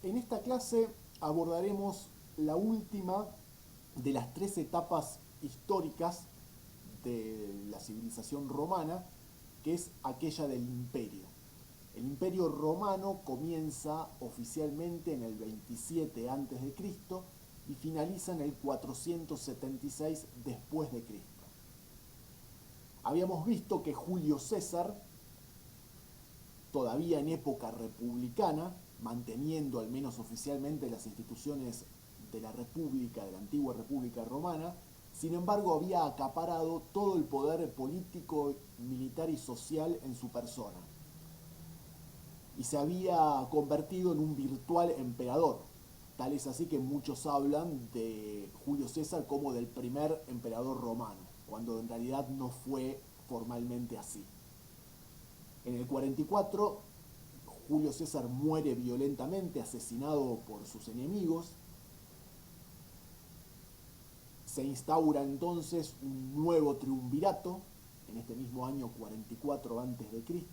En esta clase abordaremos la última de las tres etapas históricas de la civilización romana, que es aquella del imperio. El imperio romano comienza oficialmente en el 27 a.C. y finaliza en el 476 después de Cristo. Habíamos visto que Julio César, todavía en época republicana, manteniendo al menos oficialmente las instituciones de la República, de la antigua República Romana, sin embargo había acaparado todo el poder político, militar y social en su persona. Y se había convertido en un virtual emperador. Tal es así que muchos hablan de Julio César como del primer emperador romano, cuando en realidad no fue formalmente así. En el 44, Julio César muere violentamente, asesinado por sus enemigos. Se instaura entonces un nuevo triunvirato, en este mismo año 44 a.C.,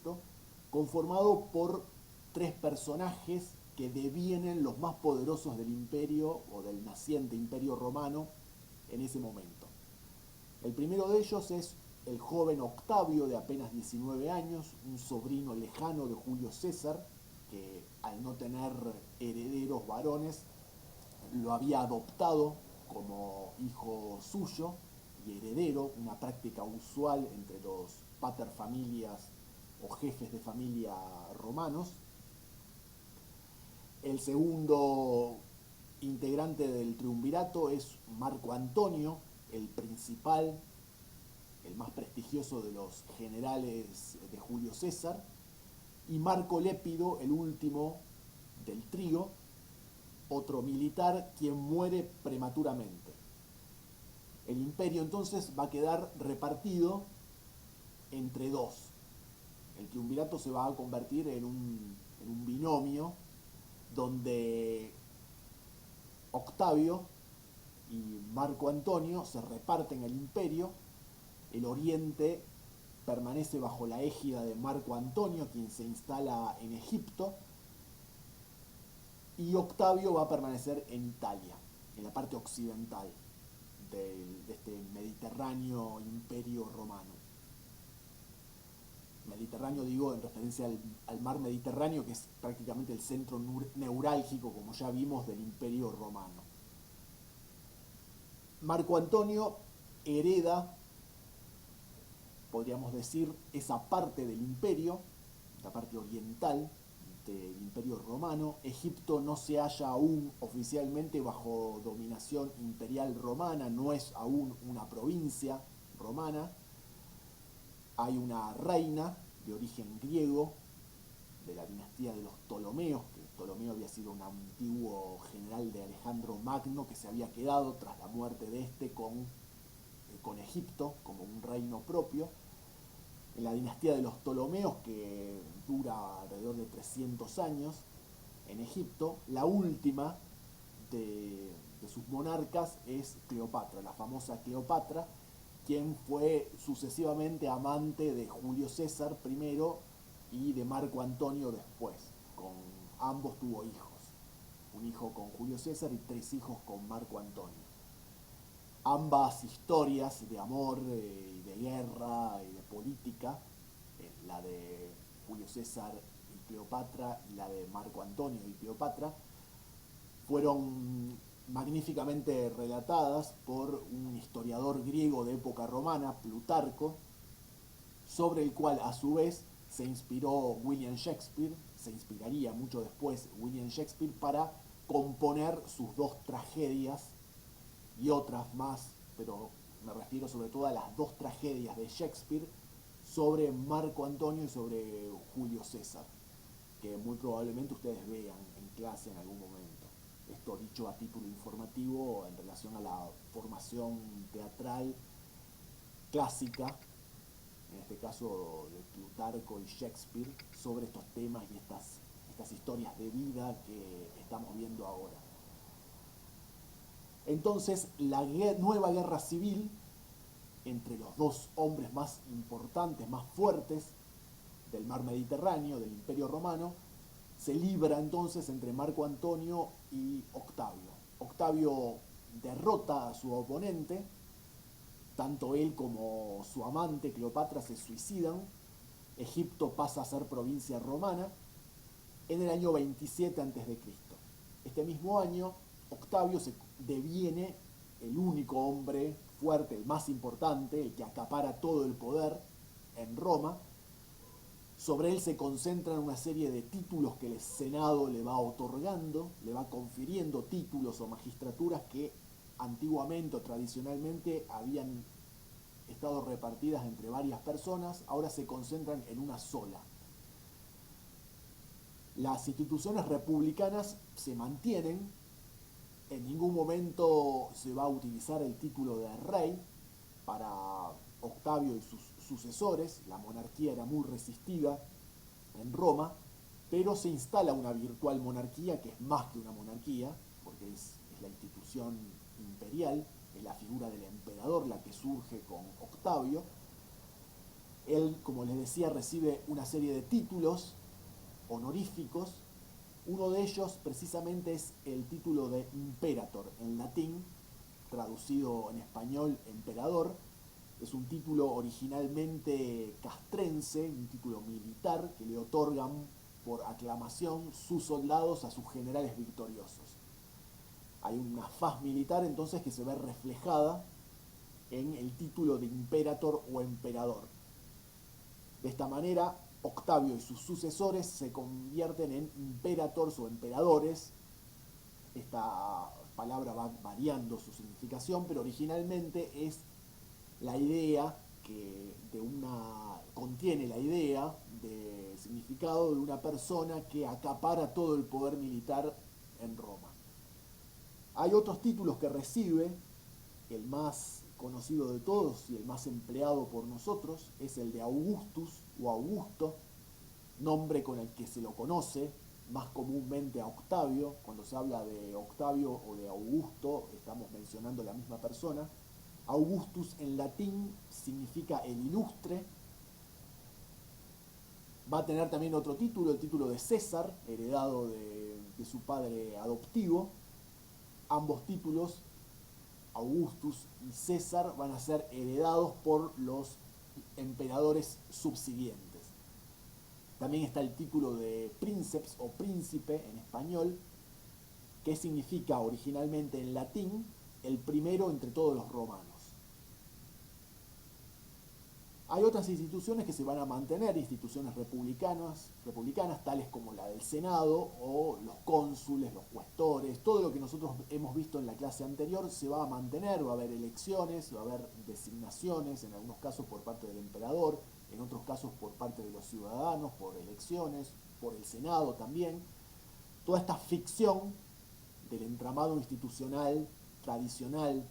conformado por tres personajes que devienen los más poderosos del imperio o del naciente imperio romano en ese momento. El primero de ellos es el joven Octavio, de apenas 19 años, un sobrino lejano de Julio César, que al no tener herederos varones lo había adoptado como hijo suyo y heredero, una práctica usual entre los paterfamilias o jefes de familia romanos. El segundo integrante del triunvirato es Marco Antonio, el principal, el más prestigioso de los generales de Julio César, y Marco Lépido, el último del trío, otro militar, quien muere prematuramente. El imperio entonces va a quedar repartido entre dos. El triunvirato se va a convertir en un binomio donde Octavio y Marco Antonio se reparten el imperio. El oriente permanece bajo la égida de Marco Antonio, quien se instala en Egipto, y Octavio va a permanecer en Italia, en la parte occidental de este Mediterráneo imperio romano. Mediterráneo digo en referencia al mar Mediterráneo, que es prácticamente el centro neurálgico, como ya vimos, del imperio romano. Marco Antonio hereda, podríamos decir, esa parte del imperio, la parte oriental del imperio romano. Egipto no se halla aún oficialmente bajo dominación imperial romana, no es aún una provincia romana. Hay una reina de origen griego, de la dinastía de los Ptolomeos, que Ptolomeo había sido un antiguo general de Alejandro Magno que se había quedado tras la muerte de este con Egipto como un reino propio. En la dinastía de los Ptolomeos, que dura alrededor de 300 años en Egipto, la última de sus monarcas es Cleopatra, la famosa Cleopatra, quien fue sucesivamente amante de Julio César primero y de Marco Antonio después. Con ambos tuvo hijos, un hijo con Julio César y tres hijos con Marco Antonio. Ambas historias de amor y de guerra y de política, la de Julio César y Cleopatra y la de Marco Antonio y Cleopatra, fueron magníficamente relatadas por un historiador griego de época romana, Plutarco, sobre el cual a su vez se inspiró William Shakespeare, se inspiraría mucho después William Shakespeare para componer sus dos tragedias y otras más, pero me refiero sobre todo a las dos tragedias de Shakespeare sobre Marco Antonio y sobre Julio César, que muy probablemente ustedes vean en clase en algún momento. Esto dicho a título informativo en relación a la formación teatral clásica, en este caso de Plutarco y Shakespeare, sobre estos temas y estas historias de vida que estamos viendo ahora. Entonces, la nueva guerra civil entre los dos hombres más importantes, más fuertes del mar Mediterráneo, del Imperio Romano, Se libra entonces entre Marco Antonio y Octavio. Octavio derrota a su oponente, tanto él como su amante Cleopatra se suicidan, Egipto pasa a ser provincia romana en el año 27 a.C. Este mismo año, Octavio se deviene el único hombre fuerte, el más importante, el que acapara todo el poder en Roma. Sobre él se concentran una serie de títulos que el Senado le va otorgando, le va confiriendo títulos o magistraturas que antiguamente o tradicionalmente habían estado repartidas entre varias personas, ahora se concentran en una sola. Las instituciones republicanas se mantienen, en ningún momento se va a utilizar el título de rey para Octavio y sus sucesores, la monarquía era muy resistida en Roma, pero se instala una virtual monarquía que es más que una monarquía, porque es la institución imperial, es la figura del emperador la que surge con Octavio. Él, como les decía, recibe una serie de títulos honoríficos. Uno de ellos precisamente es el título de imperator, en latín, traducido en español emperador. Es un título originalmente castrense, un título militar que le otorgan por aclamación sus soldados a sus generales victoriosos. Hay una faz militar entonces que se ve reflejada en el título de imperator o emperador. De esta manera, Octavio y sus sucesores se convierten en imperators o emperadores. Esta palabra va variando su significación, pero originalmente es la idea contiene la idea de significado de una persona que acapara todo el poder militar en Roma. Hay otros títulos que recibe, el más conocido de todos y el más empleado por nosotros es el de Augustus o Augusto, nombre con el que se lo conoce más comúnmente a Octavio. Cuando se habla de Octavio o de Augusto estamos mencionando la misma persona. Augustus en latín significa el ilustre. Va a tener también otro título, el título de César, heredado de su padre adoptivo. Ambos títulos, Augustus y César, van a ser heredados por los emperadores subsiguientes. También está el título de princeps o príncipe en español, que significa originalmente en latín el primero entre todos los romanos. Hay otras instituciones que se van a mantener, instituciones republicanas, tales como la del Senado o los cónsules, los cuestores. Todo lo que nosotros hemos visto en la clase anterior se va a mantener, va a haber elecciones, va a haber designaciones, en algunos casos por parte del emperador, en otros casos por parte de los ciudadanos, por elecciones, por el Senado también. Toda esta ficción del entramado institucional tradicional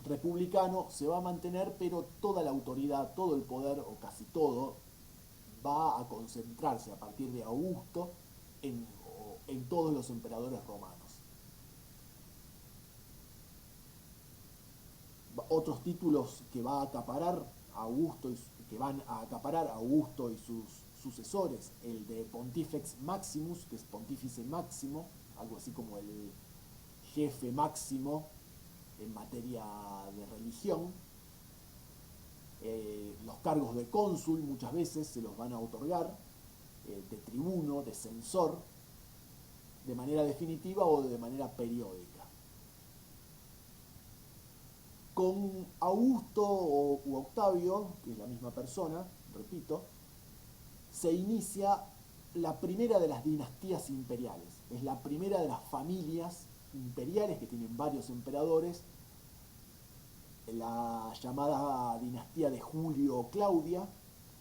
republicano se va a mantener, pero toda la autoridad, todo el poder, o casi todo, va a concentrarse a partir de Augusto en todos los emperadores romanos. Otros títulos que va a acaparar Augusto que van a acaparar Augusto y sus sucesores, el de Pontifex Maximus, que es pontífice máximo, algo así como el jefe máximo en materia de religión. Los cargos de cónsul muchas veces se los van a otorgar, de tribuno, de censor, de manera definitiva o de manera periódica. Con Augusto u Octavio, que es la misma persona, repito, se inicia la primera de las dinastías imperiales. Es la primera de las familias imperiales que tienen varios emperadores, la llamada dinastía de Julio Claudia,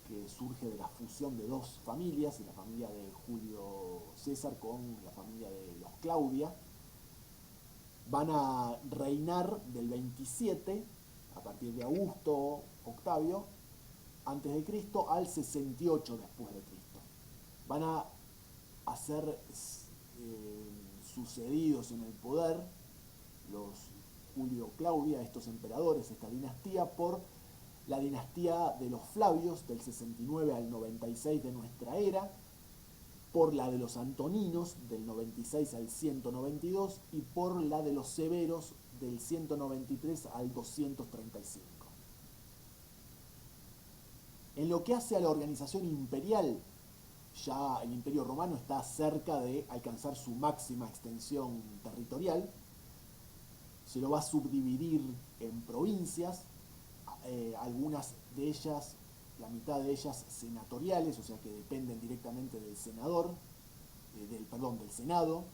que surge de la fusión de dos familias, la familia de Julio César con la familia de los Claudia. Van a reinar del 27, a partir de Augusto, Octavio, antes de Cristo, al 68 después de Cristo. Van a ser sucedidos en el poder los Julio Claudia, estos emperadores, esta dinastía, por la dinastía de los Flavios, del 69 al 96 de nuestra era, por la de los Antoninos del 96 al 192 y por la de los Severos del 193 al 235. En lo que hace a la organización imperial, ya el Imperio Romano está cerca de alcanzar su máxima extensión territorial. Se lo va a subdividir en provincias, algunas de ellas, la mitad de ellas senatoriales, o sea que dependen directamente del senador, del Senado.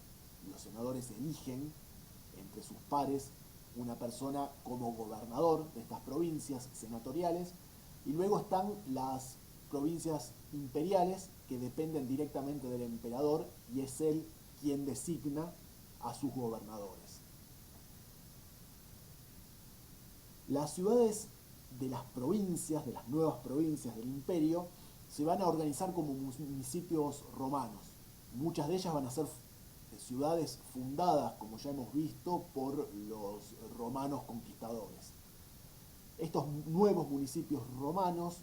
Los senadores eligen entre sus pares una persona como gobernador de estas provincias senatoriales, y luego están las provincias imperiales que dependen directamente del emperador y es él quien designa a sus gobernadores. Las ciudades de las provincias, de las nuevas provincias del imperio, se van a organizar como municipios romanos. Muchas de ellas van a ser ciudades fundadas, como ya hemos visto, por los romanos conquistadores. Estos nuevos municipios romanos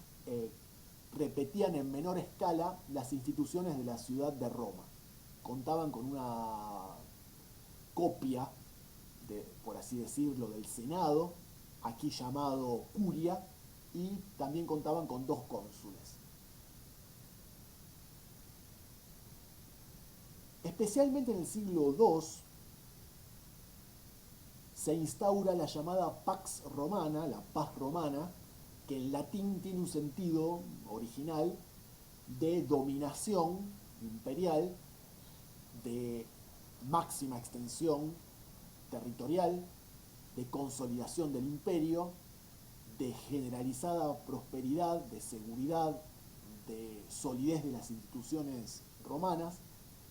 repetían en menor escala las instituciones de la ciudad de Roma. Contaban con una copia, por así decirlo, del Senado, aquí llamado curia, y también contaban con 2 cónsules. Especialmente en el siglo II se instaura la llamada Pax Romana, la paz romana, que en latín tiene un sentido original de dominación imperial, de máxima extensión territorial, de consolidación del imperio, de generalizada prosperidad, de seguridad, de solidez de las instituciones romanas.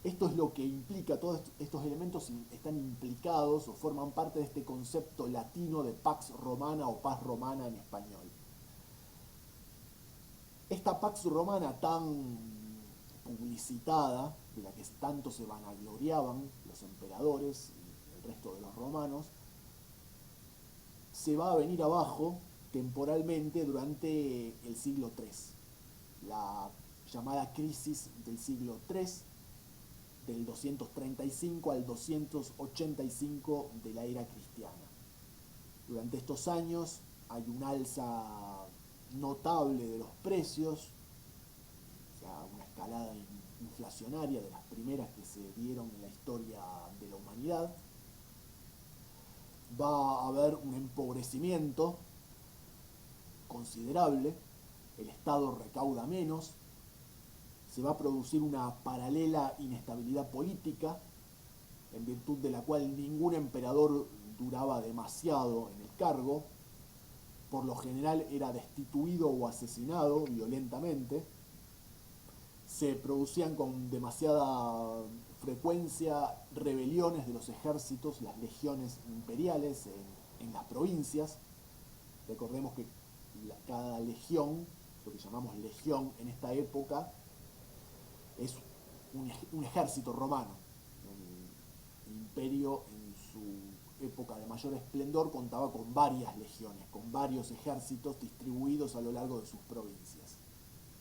Esto es lo que implica, todos estos elementos están implicados o forman parte de este concepto latino de Pax Romana o Paz Romana en español. Esta Pax Romana tan publicitada, de la que tanto se vanagloriaban los emperadores y el resto de los romanos, se va a venir abajo temporalmente durante el siglo III, la llamada crisis del siglo III, del 235 al 285 de la era cristiana. Durante estos años hay un alza notable de los precios, o sea, una escalada inflacionaria de las primeras que se dieron en la historia de la humanidad. Va a haber un empobrecimiento considerable, el Estado recauda menos, se va a producir una paralela inestabilidad política, en virtud de la cual ningún emperador duraba demasiado en el cargo, por lo general era destituido o asesinado violentamente, se producían con demasiada frecuencia rebeliones de los ejércitos, las legiones imperiales en las provincias. Recordemos que cada legión, lo que llamamos legión en esta época, es un ejército romano. El imperio en su época de mayor esplendor contaba con varias legiones, con varios ejércitos distribuidos a lo largo de sus provincias.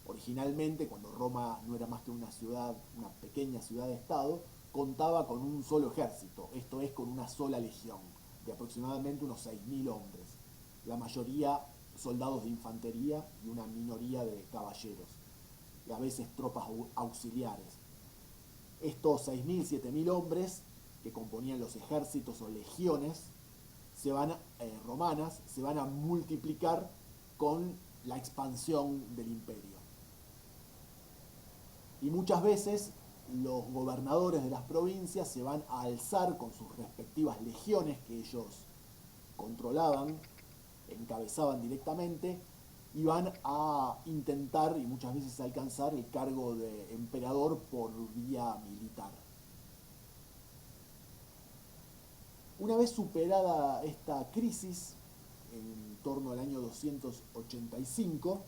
Originalmente, cuando Roma no era más que una ciudad, una pequeña ciudad-estado, contaba con un solo ejército, esto es, con una sola legión, de aproximadamente unos 6.000 hombres, la mayoría soldados de infantería y una minoría de caballeros, y a veces tropas auxiliares. Estos 6.000, 7.000 hombres que componían los ejércitos o legiones romanas se van a multiplicar con la expansión del imperio. Y muchas veces los gobernadores de las provincias se van a alzar con sus respectivas legiones que ellos controlaban, encabezaban directamente, y van a intentar y muchas veces alcanzar el cargo de emperador por vía militar. Una vez superada esta crisis, en torno al año 285,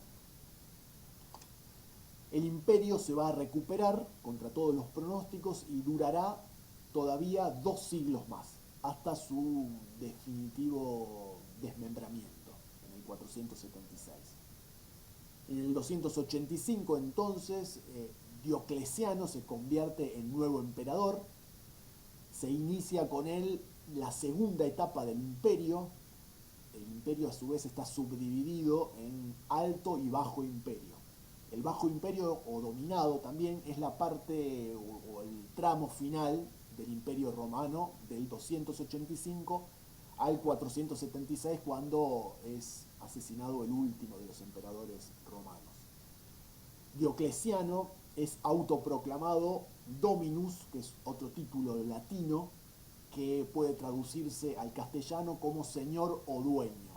el imperio se va a recuperar contra todos los pronósticos y durará todavía 2 siglos más, hasta su definitivo desmembramiento en el 476. En el 285 entonces Diocleciano se convierte en nuevo emperador, se inicia con él la segunda etapa del imperio. El imperio a su vez está subdividido en alto y bajo imperio. El bajo imperio o dominado también es la parte o el tramo final del imperio romano del 285 al 476, cuando es asesinado el último de los emperadores romanos. Diocleciano es autoproclamado Dominus, que es otro título latino que puede traducirse al castellano como señor o dueño,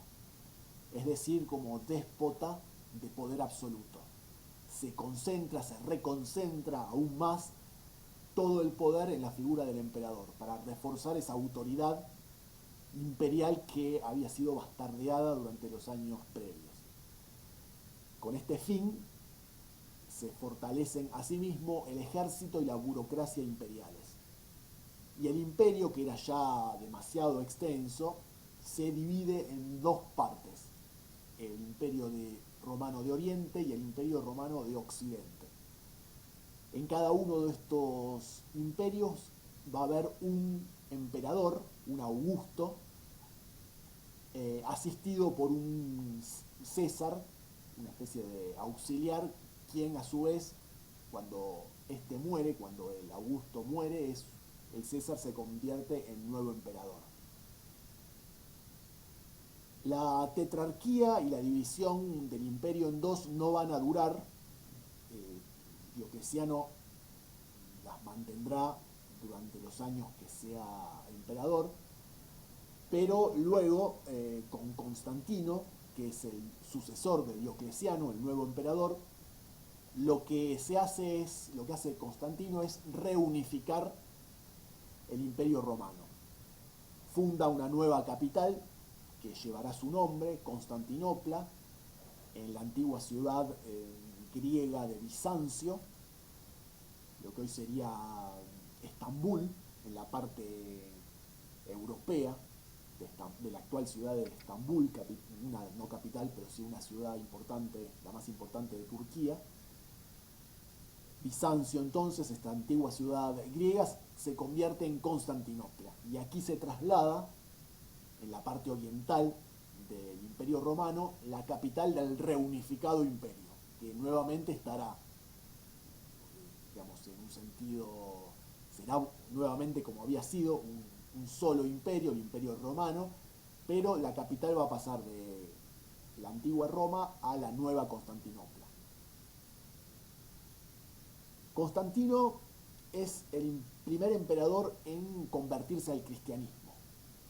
es decir, como déspota de poder absoluto. Se concentra, se reconcentra aún más todo el poder en la figura del emperador para reforzar esa autoridad imperial que había sido bastardeada durante los años previos. Con este fin se fortalecen asimismo el ejército y la burocracia imperiales. Y el imperio, que era ya demasiado extenso, se divide en dos partes: el imperio romano de Oriente y el imperio romano de Occidente. En cada uno de estos imperios va a haber un emperador, un Augusto, asistido por un César, una especie de auxiliar, quien a su vez, cuando éste muere, cuando el Augusto muere, el César se convierte en nuevo emperador. La tetrarquía y la división del imperio en dos no van a durar. Diocleciano las mantendrá durante los años que sea emperador, pero luego con Constantino, que es el sucesor de Diocleciano, el nuevo emperador, lo que hace Constantino es reunificar el imperio romano. Funda una nueva capital que llevará su nombre, Constantinopla, en la antigua ciudad griega de Bizancio, lo que hoy sería Estambul, en la parte europea de la actual ciudad de Estambul, no capital, pero sí una ciudad importante, la más importante de Turquía. Bizancio, entonces, esta antigua ciudad griega, se convierte en Constantinopla, y aquí se traslada, en la parte oriental del Imperio Romano, la capital del reunificado imperio, que nuevamente estará, digamos, en un sentido, será nuevamente como había sido un solo imperio, el Imperio Romano, pero la capital va a pasar de la antigua Roma a la nueva Constantinopla. Constantino es el primer emperador en convertirse al cristianismo,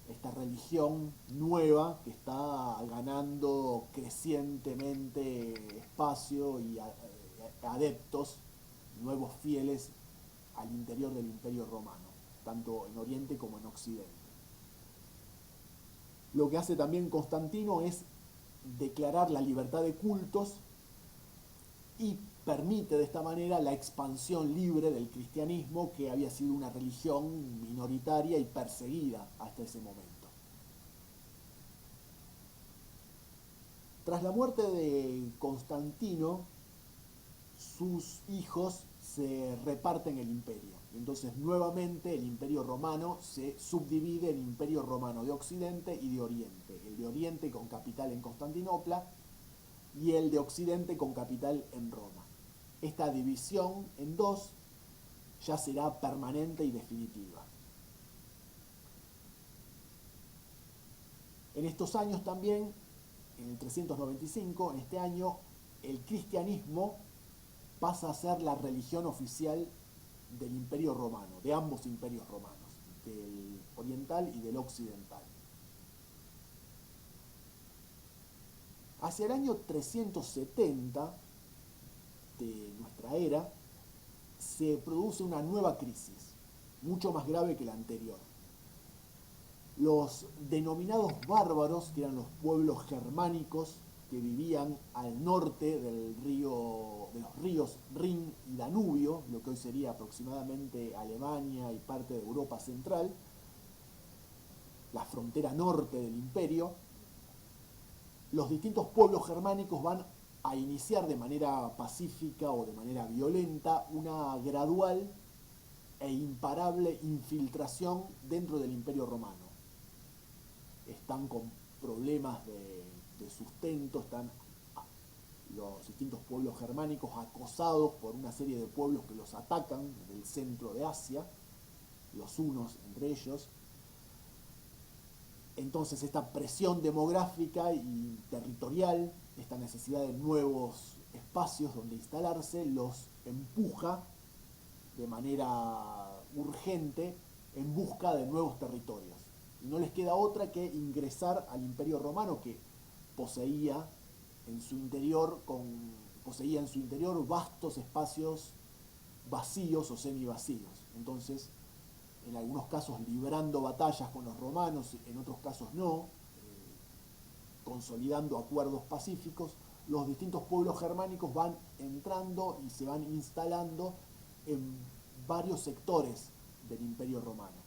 esta religión nueva que está ganando crecientemente espacio y adeptos, nuevos fieles al interior del Imperio Romano, tanto en Oriente como en Occidente. Lo que hace también Constantino es declarar la libertad de cultos y permite de esta manera la expansión libre del cristianismo, que había sido una religión minoritaria y perseguida hasta ese momento. Tras la muerte de Constantino, sus hijos se reparten el imperio. Entonces nuevamente el Imperio Romano se subdivide en Imperio Romano de Occidente y de Oriente. El de Oriente con capital en Constantinopla y el de Occidente con capital en Roma. Esta división en dos ya será permanente y definitiva. En estos años también, en el 395, en este año, el cristianismo pasa a ser la religión oficial del Imperio Romano, de ambos imperios romanos, del oriental y del occidental. Hacia el año 370 de nuestra era, se produce una nueva crisis, mucho más grave que la anterior. Los denominados bárbaros, que eran los pueblos germánicos que vivían al norte de los ríos Rin y Danubio, lo que hoy sería aproximadamente Alemania y parte de Europa Central, la frontera norte del imperio, los distintos pueblos germánicos van a iniciar de manera pacífica o de manera violenta una gradual e imparable infiltración dentro del Imperio Romano. Están con problemas de sustento, están los distintos pueblos germánicos acosados por una serie de pueblos que los atacan del centro de Asia, los hunos entre ellos. Entonces esta presión demográfica y territorial, esta necesidad de nuevos espacios donde instalarse, los empuja de manera urgente en busca de nuevos territorios. Y no les queda otra que ingresar al Imperio Romano, que poseía en su interior vastos espacios vacíos o semivacíos. Entonces, en algunos casos librando batallas con los romanos, en otros casos no, consolidando acuerdos pacíficos, los distintos pueblos germánicos van entrando y se van instalando en varios sectores del Imperio Romano.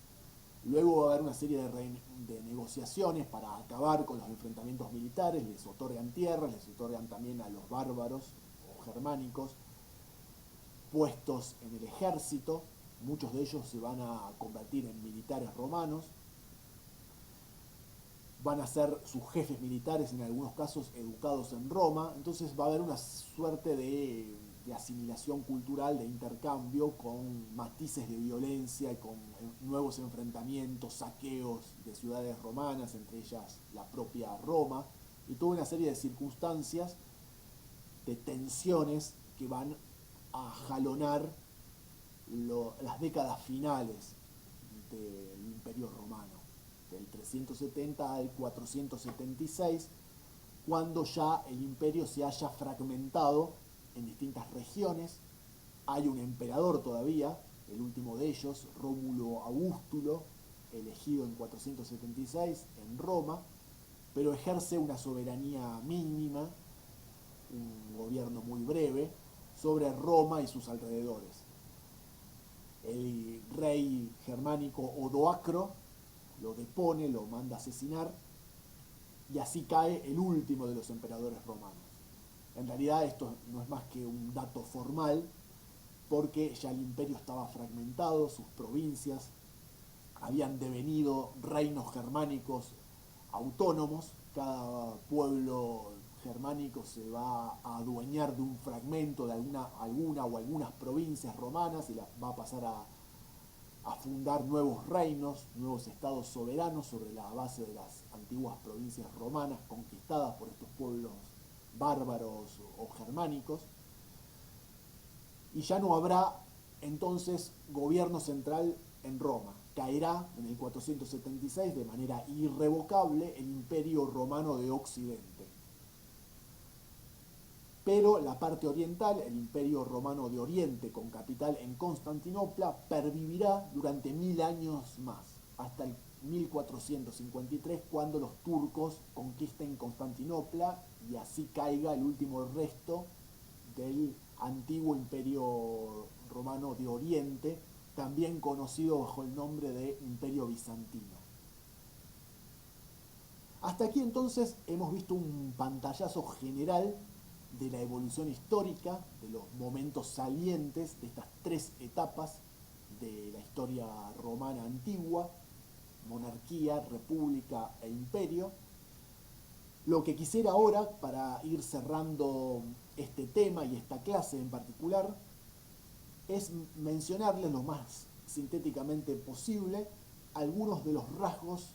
Luego va a haber una serie de negociaciones para acabar con los enfrentamientos militares, les otorgan tierras, les otorgan también a los bárbaros o germánicos puestos en el ejército, muchos de ellos se van a convertir en militares romanos, van a ser sus jefes militares en algunos casos educados en Roma, entonces va a haber una suerte de asimilación cultural, de intercambio, con matices de violencia y con nuevos enfrentamientos, saqueos de ciudades romanas, entre ellas la propia Roma, y toda una serie de circunstancias, de tensiones que van a jalonar las décadas finales del Imperio Romano, del 370 al 476, cuando ya el imperio se haya fragmentado en distintas regiones. Hay un emperador todavía, el último de ellos, Rómulo Augustulo, elegido en 476 en Roma, pero ejerce una soberanía mínima, un gobierno muy breve, sobre Roma y sus alrededores. El rey germánico Odoacro lo depone, lo manda a asesinar, y así cae el último de los emperadores romanos. En realidad esto no es más que un dato formal, porque ya el imperio estaba fragmentado, sus provincias habían devenido reinos germánicos autónomos, cada pueblo germánico se va a adueñar de un fragmento de alguna o algunas provincias romanas y va a pasar a fundar nuevos reinos, nuevos estados soberanos sobre la base de las antiguas provincias romanas conquistadas por estos pueblos bárbaros o germánicos, y ya no habrá entonces gobierno central en Roma. Caerá en el 476 de manera irrevocable el Imperio Romano de Occidente. Pero la parte oriental, el Imperio Romano de Oriente, con capital en Constantinopla, pervivirá durante 1000 años más, hasta el 1453, cuando los turcos conquisten Constantinopla y así caiga el último resto del antiguo Imperio Romano de Oriente, también conocido bajo el nombre de Imperio Bizantino. Hasta aquí entonces hemos visto un pantallazo general de la evolución histórica, de los momentos salientes de estas tres etapas de la historia romana antigua: monarquía, república e imperio. Lo que quisiera ahora, para ir cerrando este tema y esta clase en particular, es mencionarles lo más sintéticamente posible algunos de los rasgos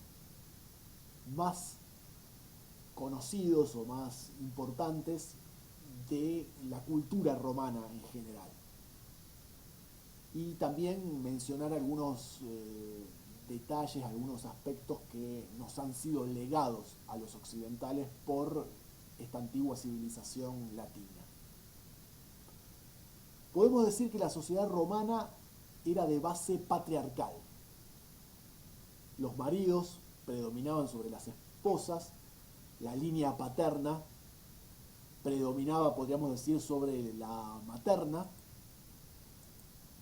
más conocidos o más importantes de la cultura romana en general. Y también mencionar algunos detalles, algunos aspectos que nos han sido legados a los occidentales por esta antigua civilización latina. Podemos decir que la sociedad romana era de base patriarcal. Los maridos predominaban sobre las esposas, la línea paterna predominaba, podríamos decir, sobre la materna.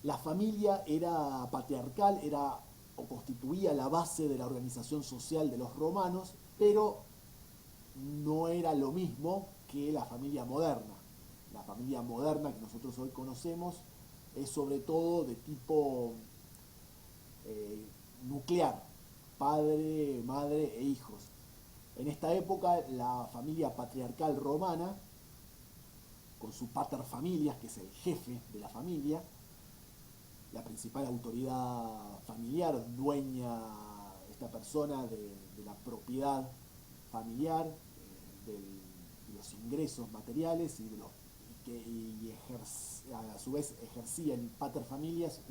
La familia era patriarcal, era o constituía la base de la organización social de los romanos, pero no era lo mismo que la familia moderna. La familia moderna que nosotros hoy conocemos es sobre todo de tipo nuclear, padre, madre e hijos. En esta época la familia patriarcal romana, con su pater familias, que es el jefe de la familia, la principal autoridad familiar, dueña esta persona de la propiedad familiar, de los ingresos materiales y a su vez ejercía el pater familias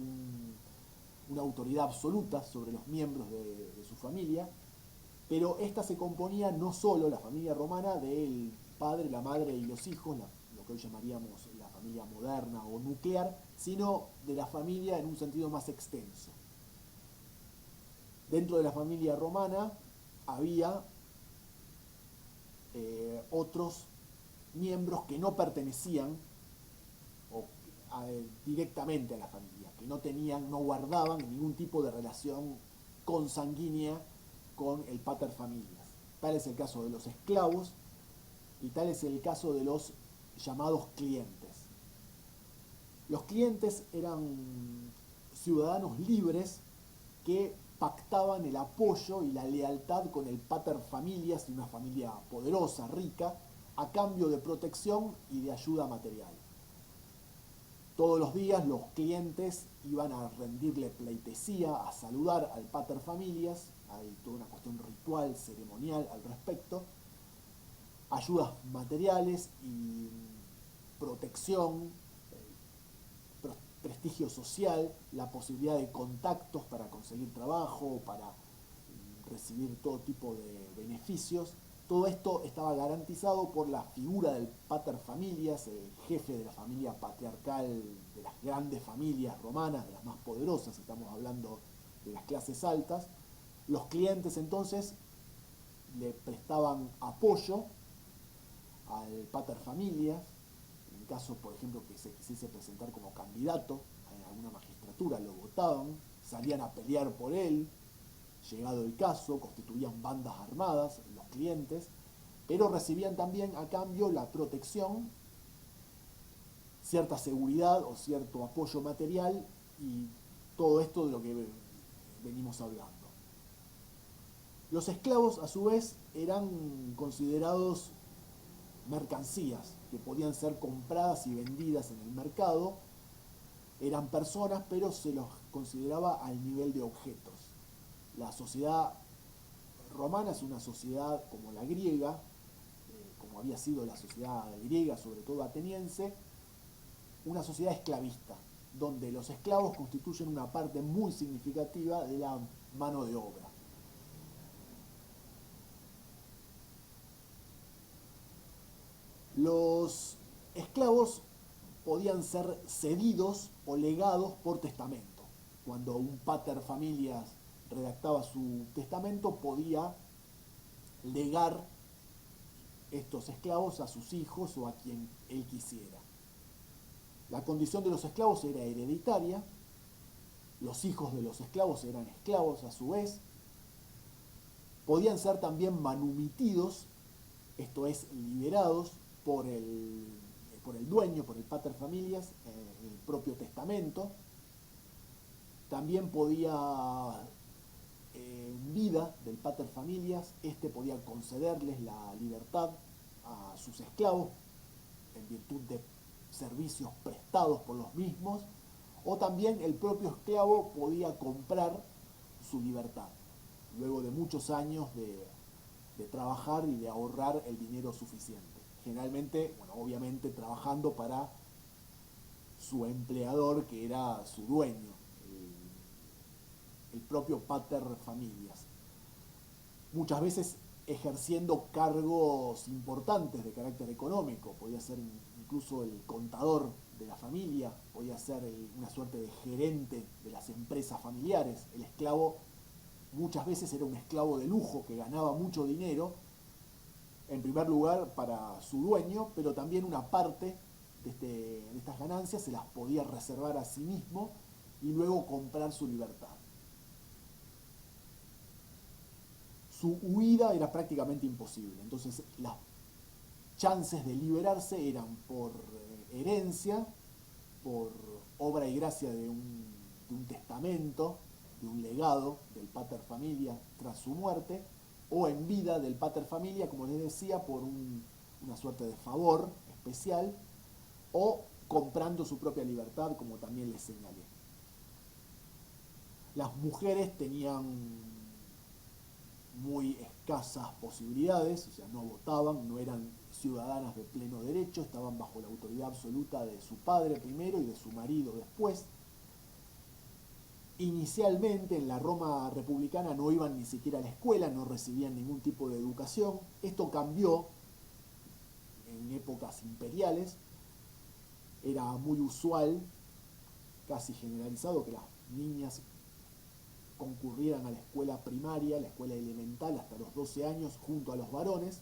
una autoridad absoluta sobre los miembros de su familia, pero esta se componía no solo, la familia romana, del padre, la madre y los hijos, lo que hoy llamaríamos la familia moderna o nuclear, sino de la familia en un sentido más extenso. Dentro de la familia romana había otros miembros que no pertenecían directamente a la familia, que no guardaban ningún tipo de relación consanguínea con el pater familias. Tal es el caso de los esclavos y tal es el caso de los llamados clientes. Los clientes eran ciudadanos libres que pactaban el apoyo y la lealtad con el pater familias de una familia poderosa, rica, a cambio de protección y de ayuda material. Todos los días los clientes iban a rendirle pleitesía, a saludar al pater familias, hay toda una cuestión ritual, ceremonial al respecto, ayudas materiales y protección, prestigio social, la posibilidad de contactos para conseguir trabajo, para recibir todo tipo de beneficios. Todo esto estaba garantizado por la figura del pater familias, el jefe de la familia patriarcal, de las grandes familias romanas, de las más poderosas, estamos hablando de las clases altas. Los clientes entonces le prestaban apoyo al pater familias, en caso, por ejemplo, que se quisiese presentar como candidato a alguna magistratura, lo votaban, salían a pelear por él, llegado el caso, constituían bandas armadas, los clientes, pero recibían también a cambio la protección, cierta seguridad o cierto apoyo material y todo esto de lo que venimos hablando. Los esclavos, a su vez, eran considerados mercancías que podían ser compradas y vendidas en el mercado. Eran personas, pero se los consideraba al nivel de objetos. La sociedad romana es una sociedad como la griega, como había sido la sociedad griega, sobre todo ateniense, una sociedad esclavista, donde los esclavos constituyen una parte muy significativa de la mano de obra. Los esclavos podían ser cedidos o legados por testamento. Cuando un pater familias redactaba su testamento, podía legar estos esclavos a sus hijos o a quien él quisiera. La condición de los esclavos era hereditaria, los hijos de los esclavos eran esclavos a su vez, podían ser también manumitidos, esto es, liberados por el dueño, por el pater familias, el propio testamento. También podía, en vida del pater familias, podía concederles la libertad a sus esclavos en virtud de servicios prestados por los mismos, o también el propio esclavo podía comprar su libertad, luego de muchos años de trabajar y de ahorrar el dinero suficiente. Generalmente, bueno, obviamente trabajando para su empleador, que era su dueño, el propio pater familias. Muchas veces ejerciendo cargos importantes de carácter económico, podía ser incluso el contador de la familia, podía ser una suerte de gerente de las empresas familiares. El esclavo muchas veces era un esclavo de lujo que ganaba mucho dinero, en primer lugar para su dueño, pero también una parte de estas ganancias se las podía reservar a sí mismo y luego comprar su libertad. Su huida era prácticamente imposible, entonces las chances de liberarse eran por herencia, por obra y gracia de un testamento, de un legado del pater familia tras su muerte, o en vida del pater familia, como les decía, por una suerte de favor especial, o comprando su propia libertad, como también les señalé. Las mujeres tenían muy escasas posibilidades, o sea, no votaban, no eran ciudadanas de pleno derecho, estaban bajo la autoridad absoluta de su padre primero y de su marido después. Inicialmente en la Roma republicana no iban ni siquiera a la escuela, no recibían ningún tipo de educación. Esto cambió en épocas imperiales. Era muy usual, casi generalizado, que las niñas concurrieran a la escuela primaria, la escuela elemental, hasta los 12 años, junto a los varones,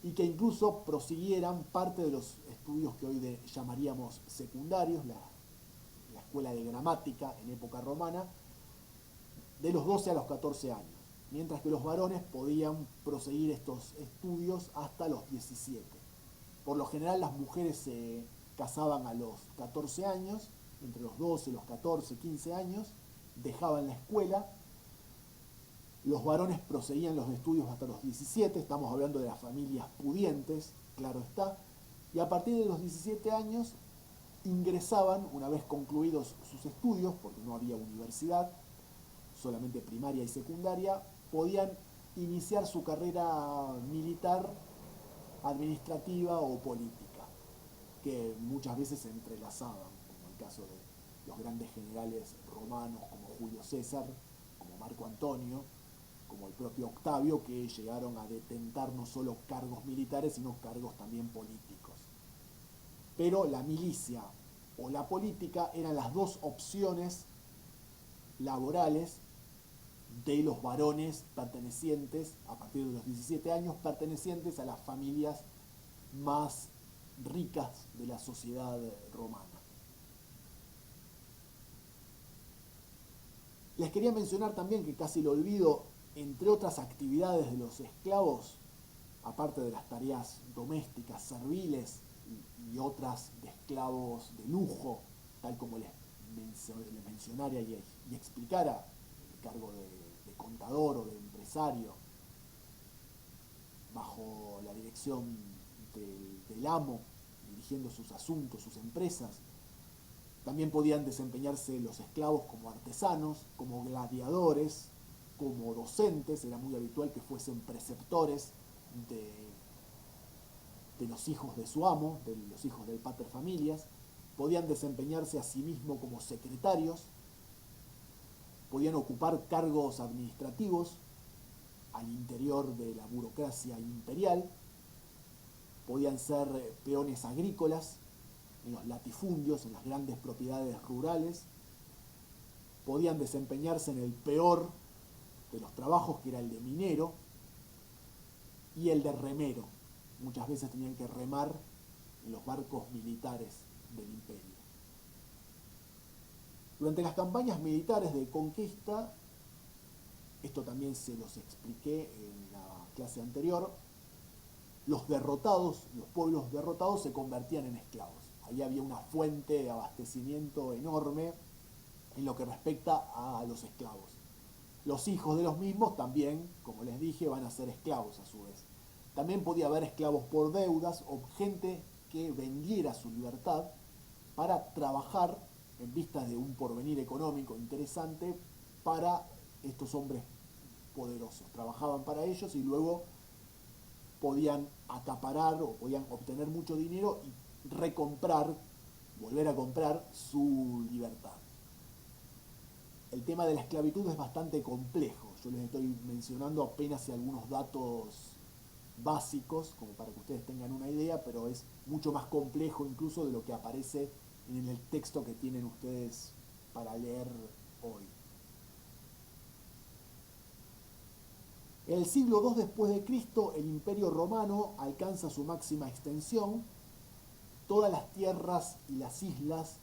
y que incluso prosiguieran parte de los estudios que hoy llamaríamos secundarios, la escuela de gramática en época romana, de los 12 a los 14 años, mientras que los varones podían proseguir estos estudios hasta los 17. Por lo general las mujeres se casaban a los 14 años, entre los 12, los 14, 15 años, dejaban la escuela. Los varones proseguían los estudios hasta los 17, estamos hablando de las familias pudientes, claro está, y a partir de los 17 años ingresaban, una vez concluidos sus estudios, porque no había universidad, solamente primaria y secundaria, podían iniciar su carrera militar, administrativa o política, que muchas veces se entrelazaban, como el caso de los grandes generales romanos como Julio César, como Marco Antonio, como el propio Octavio, que llegaron a detentar no solo cargos militares, sino cargos también políticos. Pero la milicia o la política eran las dos opciones laborales de los varones pertenecientes, a partir de los 17 años, pertenecientes a las familias más ricas de la sociedad romana. Les quería mencionar también, que casi lo olvido, entre otras actividades de los esclavos, aparte de las tareas domésticas, serviles y otras de esclavos de lujo, tal como les mencionara y explicara, el cargo de contador o de empresario, bajo la dirección del amo, dirigiendo sus asuntos, sus empresas. También podían desempeñarse los esclavos como artesanos, como gladiadores, como docentes. Era muy habitual que fuesen preceptores de los hijos de su amo, de los hijos del pater familias. Podían desempeñarse a sí mismos como secretarios, podían ocupar cargos administrativos al interior de la burocracia imperial, podían ser peones agrícolas en los latifundios, en las grandes propiedades rurales, podían desempeñarse en el peor de los trabajos, que era el de minero, y el de remero. Muchas veces tenían que remar en los barcos militares del imperio. Durante las campañas militares de conquista, esto también se los expliqué en la clase anterior, los derrotados, los pueblos derrotados se convertían en esclavos. Ahí había una fuente de abastecimiento enorme en lo que respecta a los esclavos. Los hijos de los mismos también, como les dije, van a ser esclavos a su vez. También podía haber esclavos por deudas o gente que vendiera su libertad para trabajar en vistas de un porvenir económico interesante para estos hombres poderosos. Trabajaban para ellos y luego podían acaparar o podían obtener mucho dinero y recomprar, volver a comprar su libertad. El tema de la esclavitud es bastante complejo. Yo les estoy mencionando apenas algunos datos básicos, como para que ustedes tengan una idea, pero es mucho más complejo incluso de lo que aparece en el texto que tienen ustedes para leer hoy. En el siglo II después de Cristo, el Imperio Romano alcanza su máxima extensión. Todas las tierras y las islas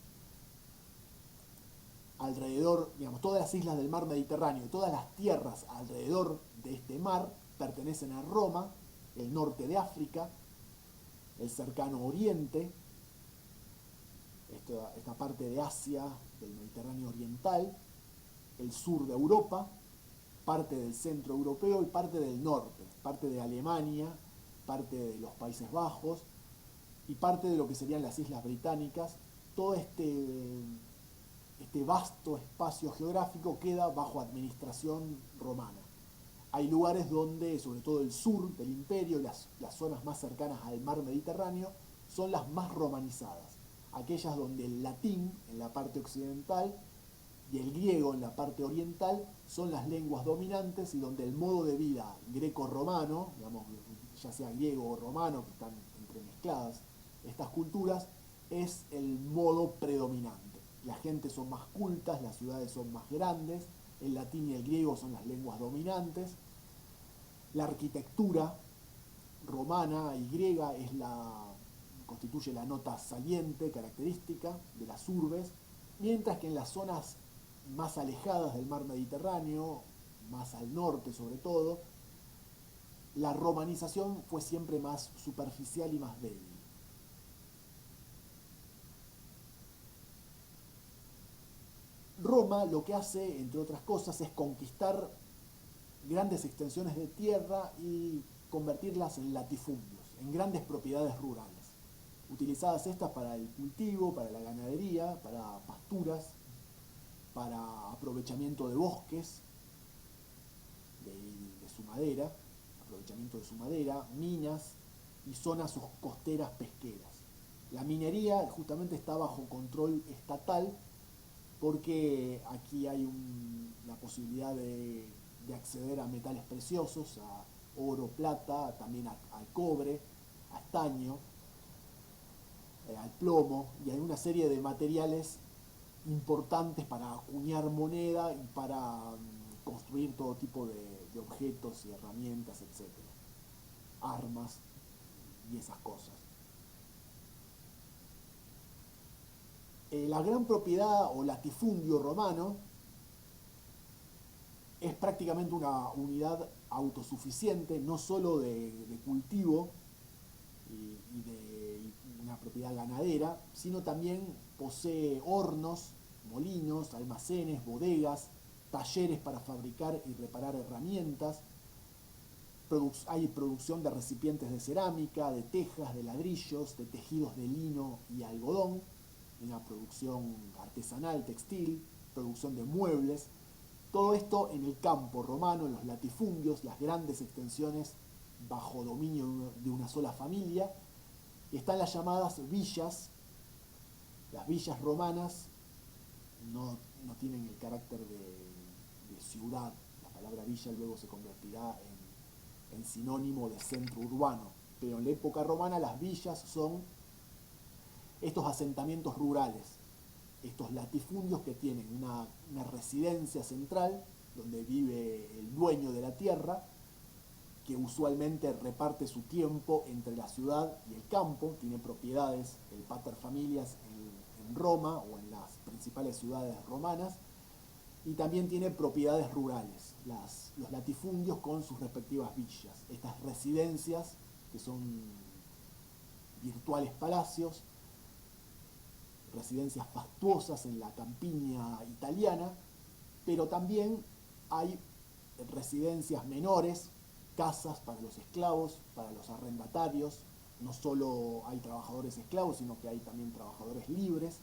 alrededor, digamos, todas las islas del mar Mediterráneo y todas las tierras alrededor de este mar pertenecen a Roma, el norte de África, el cercano Oriente, esta parte de Asia, del Mediterráneo oriental, el sur de Europa, parte del centro europeo y parte del norte, parte de Alemania, parte de los Países Bajos y parte de lo que serían las Islas Británicas. Todo este vasto espacio geográfico queda bajo administración romana. Hay lugares donde, sobre todo el sur del imperio, las zonas más cercanas al mar Mediterráneo, son las más romanizadas. Aquellas donde el latín, en la parte occidental, y el griego, en la parte oriental, son las lenguas dominantes y donde el modo de vida greco-romano, digamos, ya sea griego o romano, que están entremezcladas estas culturas, es el modo predominante. Las gentes son más cultas, las ciudades son más grandes, el latín y el griego son las lenguas dominantes. La arquitectura romana y griega constituye la nota saliente, característica de las urbes, mientras que en las zonas más alejadas del mar Mediterráneo, más al norte sobre todo, la romanización fue siempre más superficial y más débil. Roma lo que hace, entre otras cosas, es conquistar grandes extensiones de tierra y convertirlas en latifundios, en grandes propiedades rurales, utilizadas estas para el cultivo, para la ganadería, para pasturas, para aprovechamiento de bosques, de su madera, aprovechamiento de su madera, minas y zonas costeras pesqueras. La minería justamente está bajo control estatal porque aquí hay la posibilidad de acceder a metales preciosos, a oro, plata, también al cobre, a estaño, al plomo y hay una serie de materiales importantes para acuñar moneda y para construir todo tipo de objetos y herramientas, etc. Armas y esas cosas. La gran propiedad o latifundio romano es prácticamente una unidad autosuficiente, no solo de cultivo y de una propiedad ganadera, sino también posee hornos, molinos, almacenes, bodegas, talleres para fabricar y reparar herramientas. Hay producción de recipientes de cerámica, de tejas, de ladrillos, de tejidos de lino y algodón, una producción artesanal, textil, producción de muebles. Todo esto en el campo romano, en los latifundios, las grandes extensiones bajo dominio de una sola familia. Y están las llamadas villas. Las villas romanas no tienen el carácter de ciudad. La palabra villa luego se convertirá en sinónimo de centro urbano. Pero en la época romana las villas son estos asentamientos rurales, estos latifundios que tienen una residencia central donde vive el dueño de la tierra, que usualmente reparte su tiempo entre la ciudad y el campo, tiene propiedades, el pater familias en Roma o en las principales ciudades romanas, y también tiene propiedades rurales, los latifundios con sus respectivas villas, estas residencias que son virtuales palacios, residencias fastuosas en la campiña italiana, pero también hay residencias menores, casas para los esclavos, para los arrendatarios. No solo hay trabajadores esclavos, sino que hay también trabajadores libres,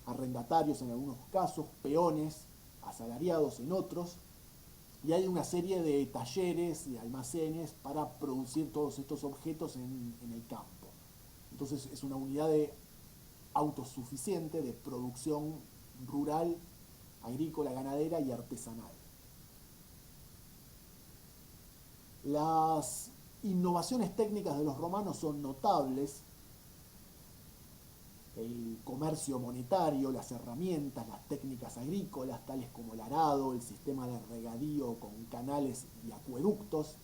arrendatarios en algunos casos, peones, asalariados en otros, y hay una serie de talleres y almacenes para producir todos estos objetos en el campo. Entonces es una unidad autosuficiente de producción rural, agrícola, ganadera y artesanal. Las innovaciones técnicas de los romanos son notables. El comercio monetario, las herramientas, las técnicas agrícolas, tales como el arado, el sistema de regadío con canales y acueductos,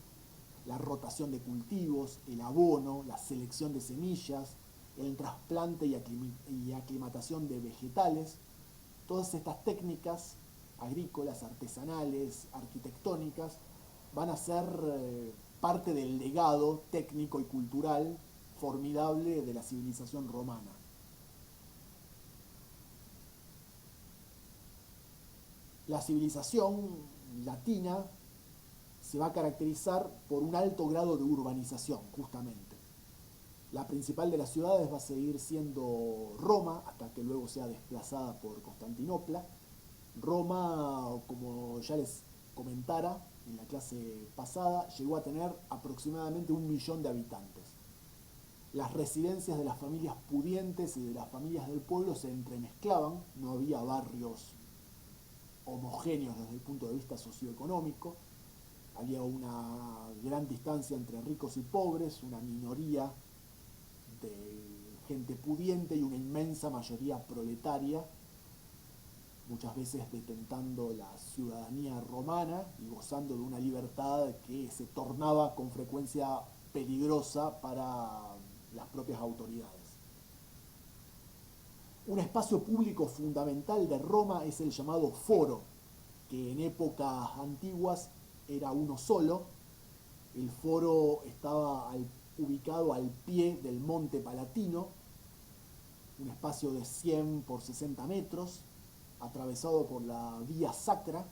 la rotación de cultivos, el abono, la selección de semillas, el trasplante y aclimatación de vegetales. Todas estas técnicas agrícolas, artesanales, arquitectónicas, van a ser parte del legado técnico y cultural formidable de la civilización romana. La civilización latina se va a caracterizar por un alto grado de urbanización, justamente. La principal de las ciudades va a seguir siendo Roma, hasta que luego sea desplazada por Constantinopla. Roma, como ya les comentara en la clase pasada, llegó a tener aproximadamente 1 millón de habitantes. Las residencias de las familias pudientes y de las familias del pueblo se entremezclaban, no había barrios homogéneos desde el punto de vista socioeconómico, había una gran distancia entre ricos y pobres, una minoría de gente pudiente y una inmensa mayoría proletaria, muchas veces detentando la ciudadanía romana y gozando de una libertad que se tornaba con frecuencia peligrosa para las propias autoridades. Un espacio público fundamental de Roma es el llamado foro, que en épocas antiguas era uno solo. El foro estaba ubicado al pie del Monte Palatino, un espacio de 100 por 60 metros, atravesado por la Vía Sacra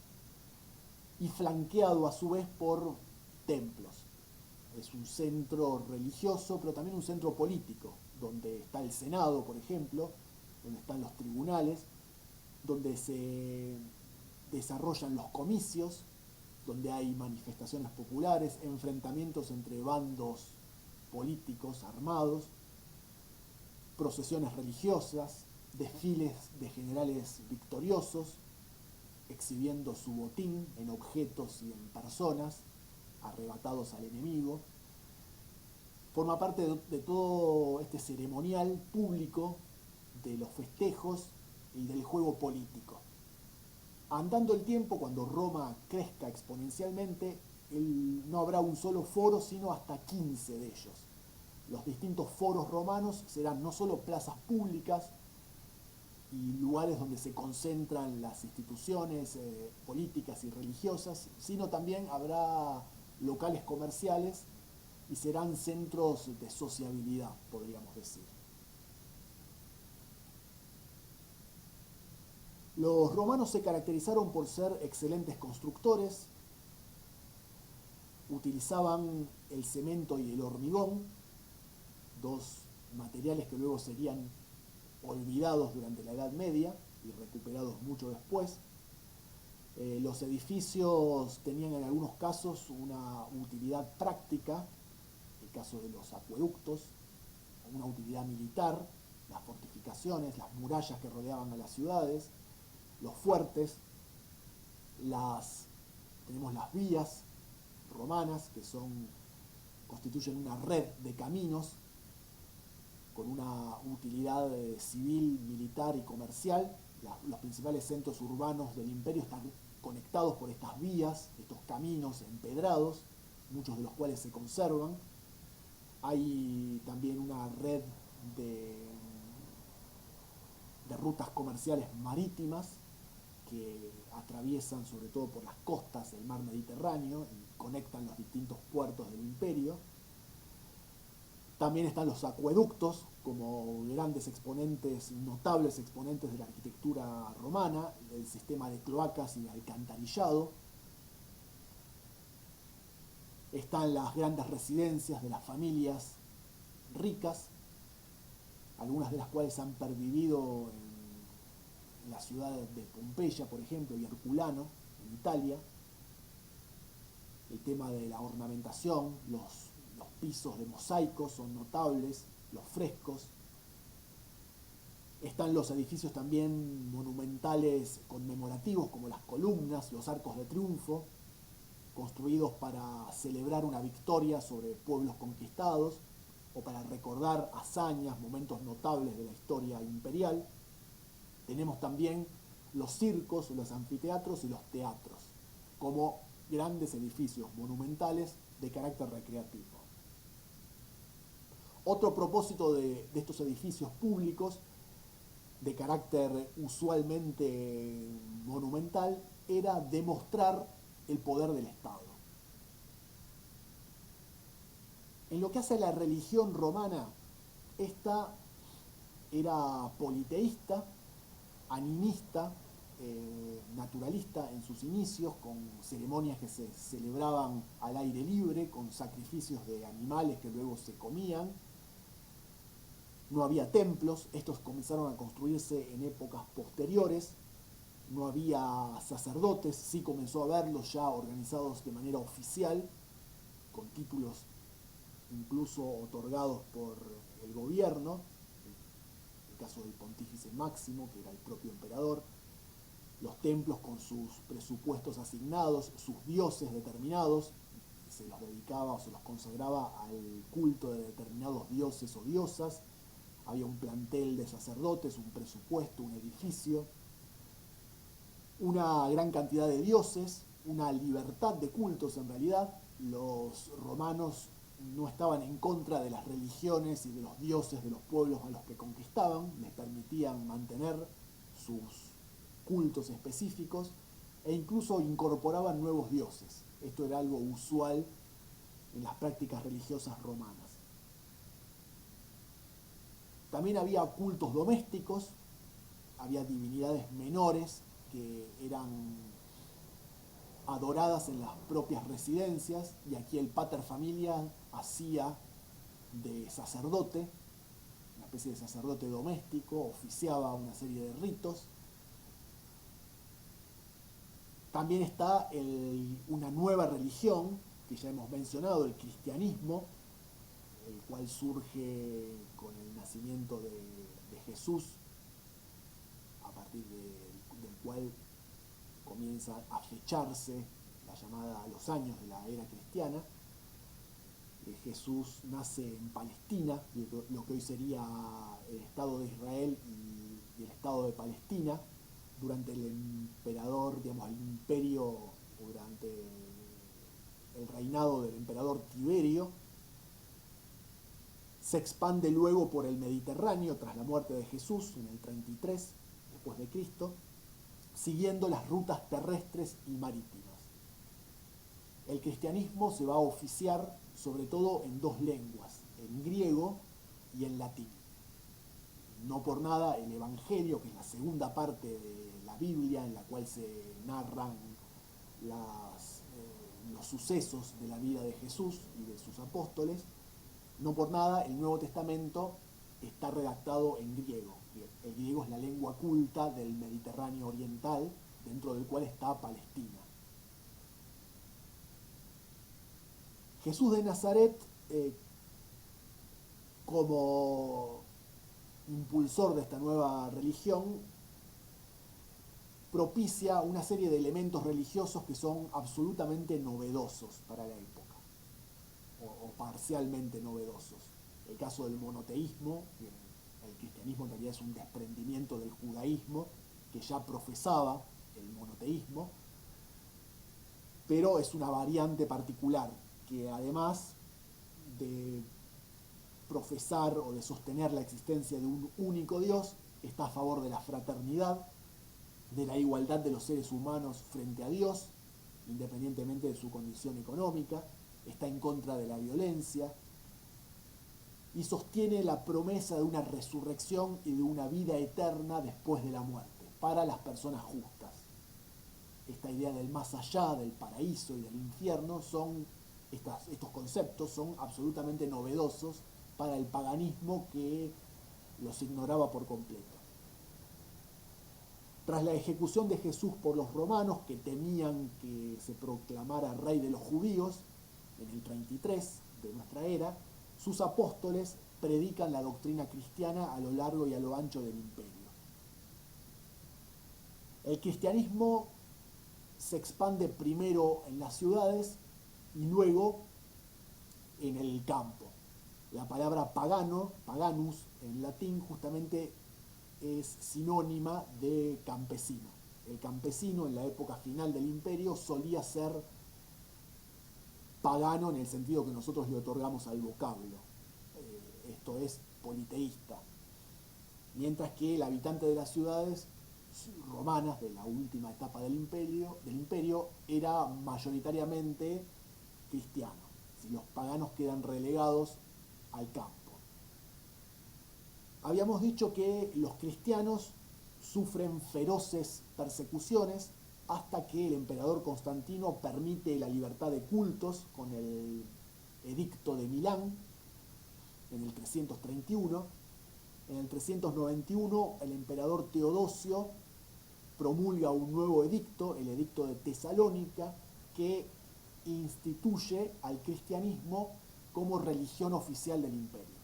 y flanqueado a su vez por templos. Es un centro religioso, pero también un centro político, donde está el Senado, por ejemplo, donde están los tribunales, donde se desarrollan los comicios, donde hay manifestaciones populares, enfrentamientos entre bandos políticos armados, procesiones religiosas, desfiles de generales victoriosos, exhibiendo su botín en objetos y en personas, arrebatados al enemigo. Forma parte de todo este ceremonial público de los festejos y del juego político. Andando el tiempo, cuando Roma crezca exponencialmente, no habrá un solo foro, sino hasta 15 de ellos. Los distintos foros romanos serán no solo plazas públicas y lugares donde se concentran las instituciones políticas y religiosas, sino también habrá locales comerciales y serán centros de sociabilidad, podríamos decir. Los romanos se caracterizaron por ser excelentes constructores, utilizaban el cemento y el hormigón, dos materiales que luego serían olvidados durante la Edad Media y recuperados mucho después. Los edificios tenían en algunos casos una utilidad práctica, el caso de los acueductos, una utilidad militar, las fortificaciones, las murallas que rodeaban a las ciudades, los fuertes, tenemos las vías romanas, que constituyen una red de caminos con una utilidad civil, militar y comercial. Los principales centros urbanos del imperio están conectados por estas vías, estos caminos empedrados, muchos de los cuales se conservan. Hay también una red de rutas comerciales marítimas que atraviesan sobre todo por las costas del mar Mediterráneo y conectan los distintos puertos del imperio. También están los acueductos como grandes exponentes, notables exponentes de la arquitectura romana, el sistema de cloacas y de alcantarillado. Están las grandes residencias de las familias ricas, algunas de las cuales han pervivido en la ciudad de Pompeya, por ejemplo, y Herculano, en Italia. El tema de la ornamentación, los pisos de mosaicos son notables, los frescos. Están los edificios también monumentales conmemorativos, como las columnas, los arcos de triunfo, construidos para celebrar una victoria sobre pueblos conquistados o para recordar hazañas, momentos notables de la historia imperial. Tenemos también los circos, los anfiteatros y los teatros, como grandes edificios monumentales de carácter recreativo. Otro propósito de estos edificios públicos, de carácter usualmente monumental, era demostrar el poder del Estado. En lo que hace a la religión romana, esta era politeísta, animista, naturalista en sus inicios, con ceremonias que se celebraban al aire libre, con sacrificios de animales que luego se comían. No había templos, estos comenzaron a construirse en épocas posteriores. No había sacerdotes, sí comenzó a haberlos ya organizados de manera oficial, con títulos incluso otorgados por el gobierno, el caso del pontífice máximo, que era el propio emperador, los templos con sus presupuestos asignados, sus dioses determinados, se los dedicaba o se los consagraba al culto de determinados dioses o diosas, había un plantel de sacerdotes, un presupuesto, un edificio, una gran cantidad de dioses, una libertad de cultos en realidad. Los romanos no estaban en contra de las religiones y de los dioses de los pueblos a los que conquistaban, les permitían mantener sus cultos específicos e incluso incorporaban nuevos dioses. Esto era algo usual en las prácticas religiosas romanas. También había cultos domésticos, había divinidades menores que eran adoradas en las propias residencias, y aquí el pater familia hacía de sacerdote, una especie de sacerdote doméstico, oficiaba una serie de ritos. También está una nueva religión que ya hemos mencionado, el cristianismo, el cual surge con el nacimiento de Jesús, a partir del cual comienza a fecharse la llamada a los años de la era cristiana. Jesús nace en Palestina, lo que hoy sería el Estado de Israel y el Estado de Palestina, durante el emperador, digamos, el imperio, durante el reinado del emperador Tiberio. Se expande luego por el Mediterráneo tras la muerte de Jesús en el 33 después de Cristo, siguiendo las rutas terrestres y marítimas. El cristianismo se va a oficiar sobre todo en dos lenguas, en griego y en latín. No por nada el Evangelio, que es la segunda parte de la Biblia en la cual se narran los sucesos de la vida de Jesús y de sus apóstoles, no por nada el Nuevo Testamento está redactado en griego. El griego es la lengua culta del Mediterráneo oriental, dentro del cual está Palestina. Jesús de Nazaret, como impulsor de esta nueva religión, propicia una serie de elementos religiosos que son absolutamente novedosos para la época, o parcialmente novedosos. El caso del monoteísmo, el cristianismo en realidad es un desprendimiento del judaísmo, que ya profesaba el monoteísmo, pero es una variante particular, que además de profesar o de sostener la existencia de un único Dios, está a favor de la fraternidad, de la igualdad de los seres humanos frente a Dios, independientemente de su condición económica, está en contra de la violencia y sostiene la promesa de una resurrección y de una vida eterna después de la muerte para las personas justas. Esta idea del más allá, del paraíso y del infierno, estos conceptos son absolutamente novedosos para el paganismo, que los ignoraba por completo. Tras la ejecución de Jesús por los romanos, que temían que se proclamara rey de los judíos, en el 33 de nuestra era, sus apóstoles predican la doctrina cristiana a lo largo y a lo ancho del imperio. El cristianismo se expande primero en las ciudades y luego en el campo. La palabra pagano, paganus, en latín justamente es sinónima de campesino. El campesino en la época final del imperio solía ser pagano en el sentido que nosotros le otorgamos al vocablo. Esto es politeísta. Mientras que el habitante de las ciudades romanas de la última etapa del imperio era mayoritariamente cristiano. si los paganos quedan relegados al campo. Habíamos dicho que los cristianos sufren feroces persecuciones hasta que el emperador Constantino permite la libertad de cultos con el Edicto de Milán en el 331. En el 391 el emperador Teodosio promulga un nuevo edicto, el Edicto de Tesalónica, que instituye al cristianismo como religión oficial del imperio.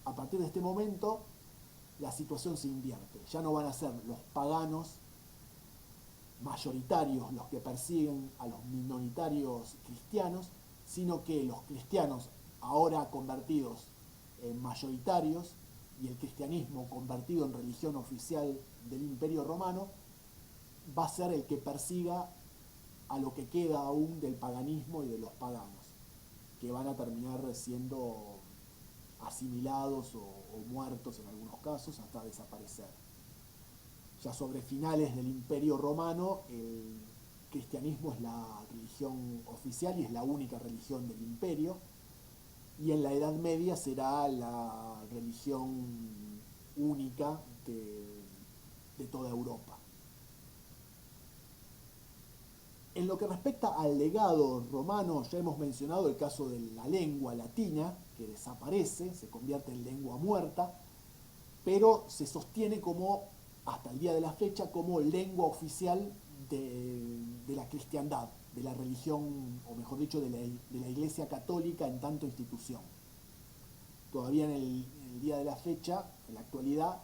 A partir de este momento la situación se invierte. Ya no van a ser los paganos mayoritarios los que persiguen a los minoritarios cristianos, sino que los cristianos ahora convertidos en mayoritarios y el cristianismo convertido en religión oficial del Imperio Romano va a ser el que persiga a lo que queda aún del paganismo y de los paganos, que van a terminar siendo asimilados o muertos en algunos casos hasta desaparecer. Ya sobre finales del Imperio Romano, el cristianismo es la religión oficial y es la única religión del imperio, y en la Edad Media será la religión única de toda Europa. En lo que respecta al legado romano, ya hemos mencionado el caso de la lengua latina, que desaparece, se convierte en lengua muerta, pero se sostiene como, hasta el día de la fecha, como lengua oficial de la cristiandad, de la religión, o mejor dicho, de la Iglesia Católica en tanto institución. Todavía en el día de la fecha, en la actualidad,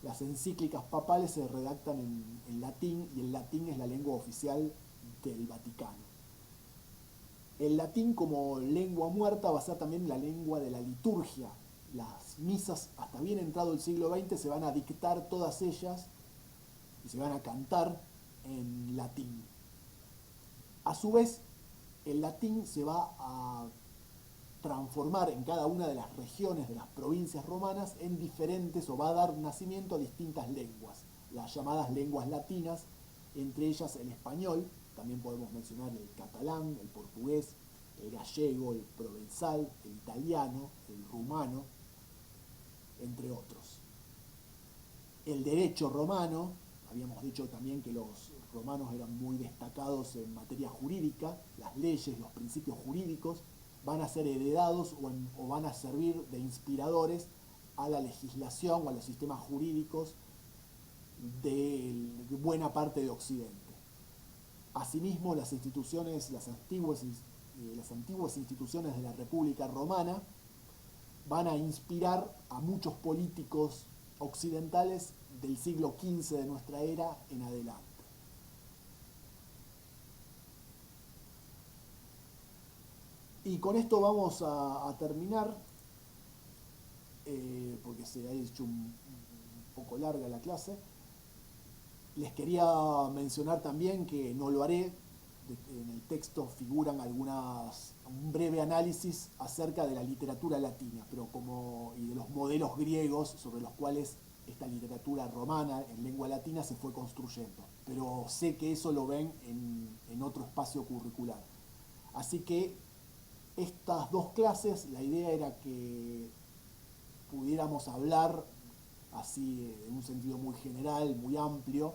las encíclicas papales se redactan en latín, y el latín es la lengua oficial del Vaticano. El latín como lengua muerta va a ser también la lengua de la liturgia. Las misas, hasta bien entrado el siglo XX, se van a dictar todas ellas y se van a cantar en latín. A su vez, el latín se va a transformar en cada una de las regiones de las provincias romanas en diferentes, o va a dar nacimiento a distintas lenguas, las llamadas lenguas latinas, entre ellas el español, también podemos mencionar el catalán, el portugués, el gallego, el provenzal, el italiano, el rumano, entre otros. El derecho romano, habíamos dicho también que los romanos eran muy destacados en materia jurídica, las leyes, los principios jurídicos van a ser heredados o van a servir de inspiradores a la legislación o a los sistemas jurídicos de buena parte de Occidente. Asimismo, las antiguas instituciones de la República Romana van a inspirar a muchos políticos occidentales del siglo XV de nuestra era en adelante. Y con esto vamos a terminar, porque se ha hecho un poco larga la clase. Les quería mencionar también, que no lo haré, en el texto figuran un breve análisis acerca de la literatura latina, y de los modelos griegos sobre los cuales esta literatura romana en lengua latina se fue construyendo. Pero sé que eso lo ven en otro espacio curricular. Así que estas dos clases, la idea era que pudiéramos hablar así en un sentido muy general, muy amplio,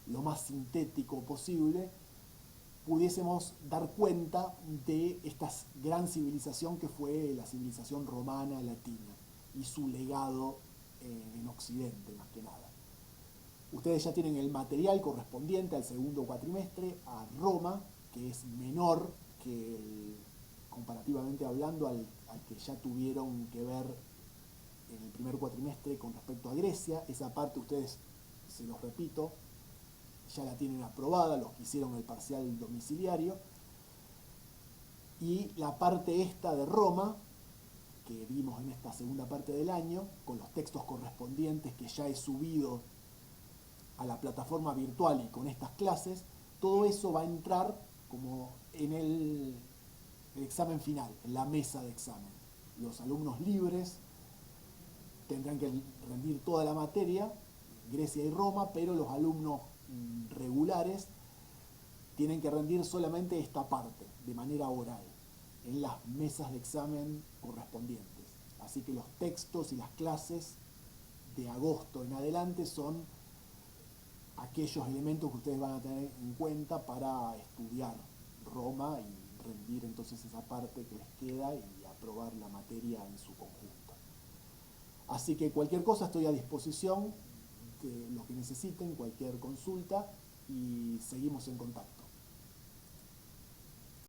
lo más sintético posible, pudiésemos dar cuenta de esta gran civilización que fue la civilización romana latina y su legado en Occidente, más que nada. Ustedes ya tienen el material correspondiente al segundo cuatrimestre, a Roma, que es menor que comparativamente hablando al que ya tuvieron que ver en el primer cuatrimestre con respecto a Grecia. Esa parte ustedes, se los repito, ya la tienen aprobada, los que hicieron el parcial domiciliario. Y la parte esta de Roma, que vimos en esta segunda parte del año, con los textos correspondientes que ya he subido a la plataforma virtual y con estas clases, todo eso va a entrar como en el examen final, en la mesa de examen. Los alumnos libres tendrán que rendir toda la materia, Grecia y Roma, pero los alumnos regulares tienen que rendir solamente esta parte, de manera oral. en las mesas de examen correspondientes. Así que los textos y las clases de agosto en adelante son aquellos elementos que ustedes van a tener en cuenta para estudiar Roma y rendir entonces esa parte que les queda y aprobar la materia en su conjunto. Así que cualquier cosa estoy a disposición de lo que necesiten, cualquier consulta, y seguimos en contacto.